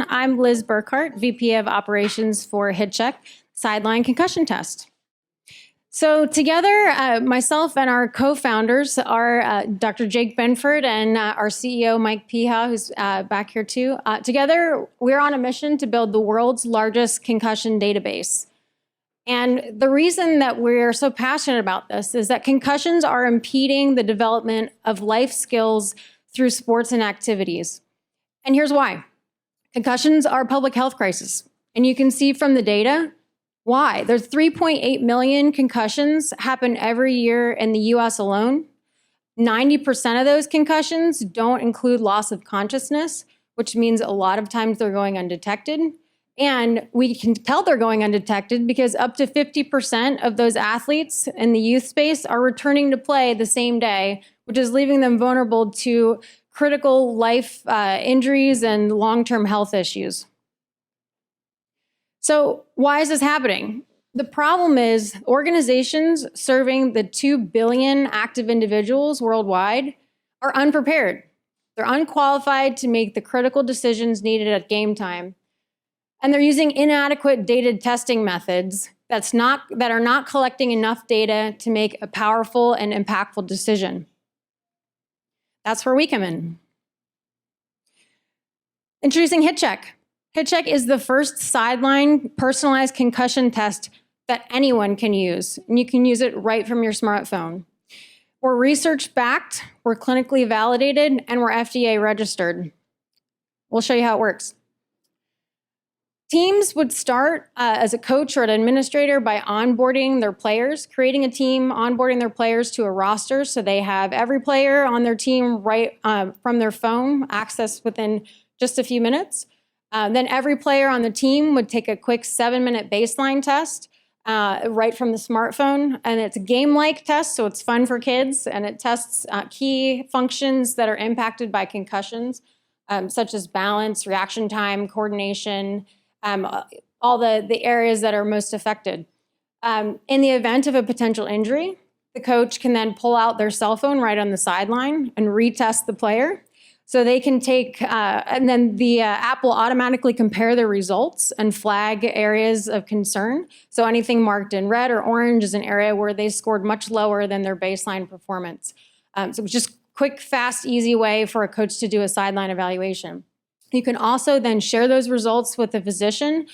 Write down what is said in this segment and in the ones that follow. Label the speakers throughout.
Speaker 1: everyone. I'm Liz Burkhart, VP of Operations for HitCheck, sideline concussion test. So together, myself and our co-founders are Dr. Jake Benford and our CEO, Mike Piha, who's back here too. Together, we're on a mission to build the world's largest concussion database. And the reason that we're so passionate about this is that concussions are impeding the development of life skills through sports and activities. And here's why. Concussions are a public health crisis. And you can see from the data why. There's 3.8 million concussions happen every year in the US alone. 90% of those concussions don't include loss of consciousness, which means a lot of times they're going undetected. And we can tell they're going undetected because up to 50% of those athletes in the youth space are returning to play the same day, which is leaving them vulnerable to critical life injuries and long-term health issues. So why is this happening? The problem is organizations serving the 2 billion active individuals worldwide are unprepared. They're unqualified to make the critical decisions needed at game time. And they're using inadequate data testing methods that are not collecting enough data to make a powerful and impactful decision. That's where we come in. Introducing HitCheck. HitCheck is the first sideline personalized concussion test that anyone can use, and you can use it right from your smartphone. We're research-backed, we're clinically validated, and we're FDA registered. We'll show you how it works. Teams would start as a coach or an administrator by onboarding their players, creating a team, onboarding their players to a roster so they have every player on their team right from their phone, access within just a few minutes. Then every player on the team would take a quick 7-minute baseline test right from the smartphone. And it's a game-like test, so it's fun for kids, and it tests key functions that are impacted by concussions, such as balance, reaction time, coordination, all the areas that are most affected. In the event of a potential injury, the coach can then pull out their cell phone right on the sideline and retest the player. So they can take, and then the app will automatically compare the results and flag areas of concern. So anything marked in red or orange is an area where they scored much lower than their baseline performance. So it's just quick, fast, easy way for a coach to do a sideline evaluation. You can also then share those results with the physician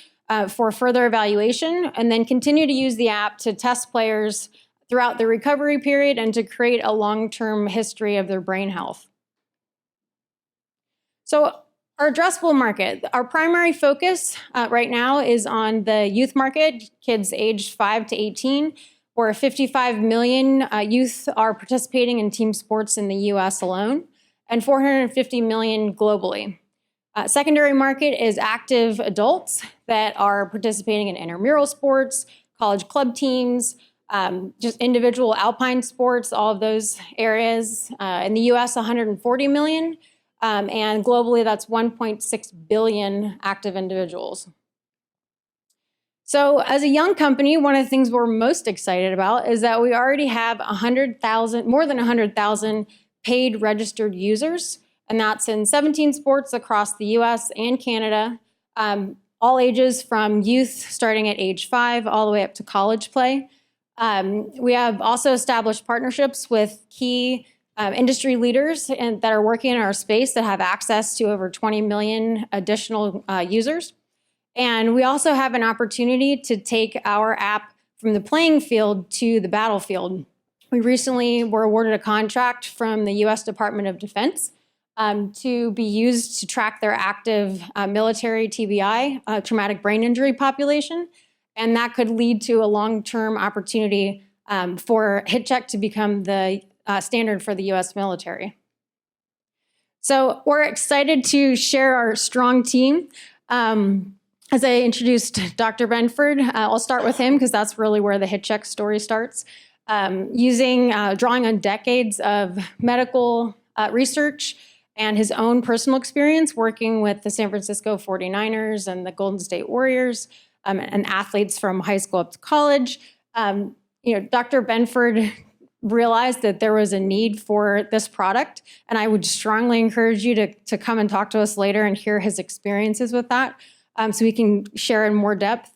Speaker 1: for further evaluation, and then continue to use the app to test players throughout the recovery period and to create a long-term history of their brain health. So our addressable market, our primary focus right now is on the youth market, kids aged 5 to 18, where 55 million youth are participating in team sports in the US alone, and 450 million globally. Secondary market is active adults that are participating in intramural sports, college club teams, just individual alpine sports, all of those areas. In the US, 140 million. And globally, that's 1.6 billion active individuals. So as a young company, one of the things we're most excited about is that we already have more than 100,000 paid registered users, and that's in 17 sports across the US and Canada, all ages from youth starting at age 5 all the way up to college play. We have also established partnerships with key industry leaders that are working in our space that have access to over 20 million additional users. And we also have an opportunity to take our app from the playing field to the battlefield. We recently were awarded a contract from the US Department of Defense to be used to track their active military TBI, traumatic brain injury population. And that could lead to a long-term opportunity for HitCheck to become the standard for the US military. So we're excited to share our strong team. As I introduced Dr. Benford, I'll start with him because that's really where the HitCheck story starts. Drawing on decades of medical research and his own personal experience working with the San Francisco 49ers and the Golden State Warriors and athletes from high school up to college. Dr. Benford realized that there was a need for this product. And I would strongly encourage you to come and talk to us later and hear his experiences with that, so we can share in more depth.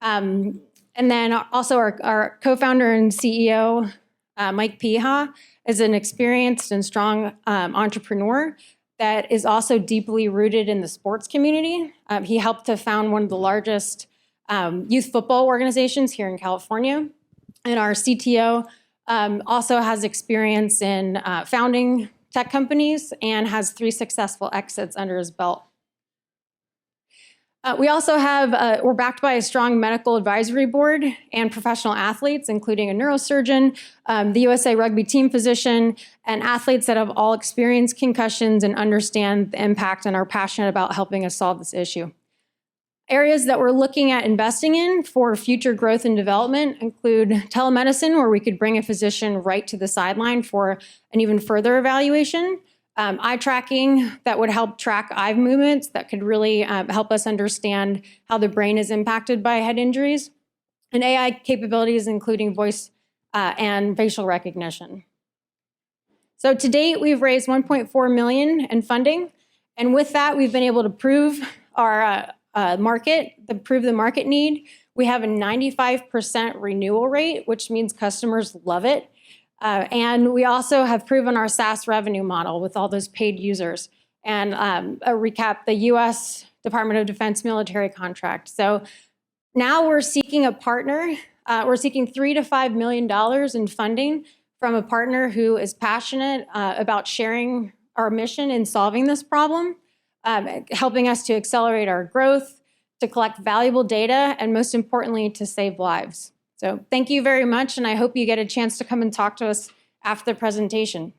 Speaker 1: And then also our co-founder and CEO, Mike Piha, is an experienced and strong entrepreneur that is also deeply rooted in the sports community. He helped to found one of the largest youth football organizations here in California. And our CTO also has experience in founding tech companies and has 3 successful exits under his belt. We also have, we're backed by a strong medical advisory board and professional athletes, including a neurosurgeon, the USA Rugby team physician, and athletes that have all experienced concussions and understand the impact and are passionate about helping us solve this issue. Areas that we're looking at investing in for future growth and development include telemedicine, where we could bring a physician right to the sideline for an even further evaluation. Eye tracking that would help track eye movements that could really help us understand how the brain is impacted by head injuries, and AI capabilities including voice and facial recognition. So to date, we've raised $1.4 million in funding, and with that, we've been able to prove our prove the market need. We have a 95% renewal rate, which means customers love it. And we also have proven our SaaS revenue model with all those paid users. And a recap, the US Department of Defense military contract. So now we're seeking a partner. We're seeking $3 to $5 million in funding from a partner who is passionate about sharing our mission in solving this problem, helping us to accelerate our growth, to collect valuable data, and most importantly, to save lives. So thank you very much, and I hope you get a chance to come and talk to us after the presentation.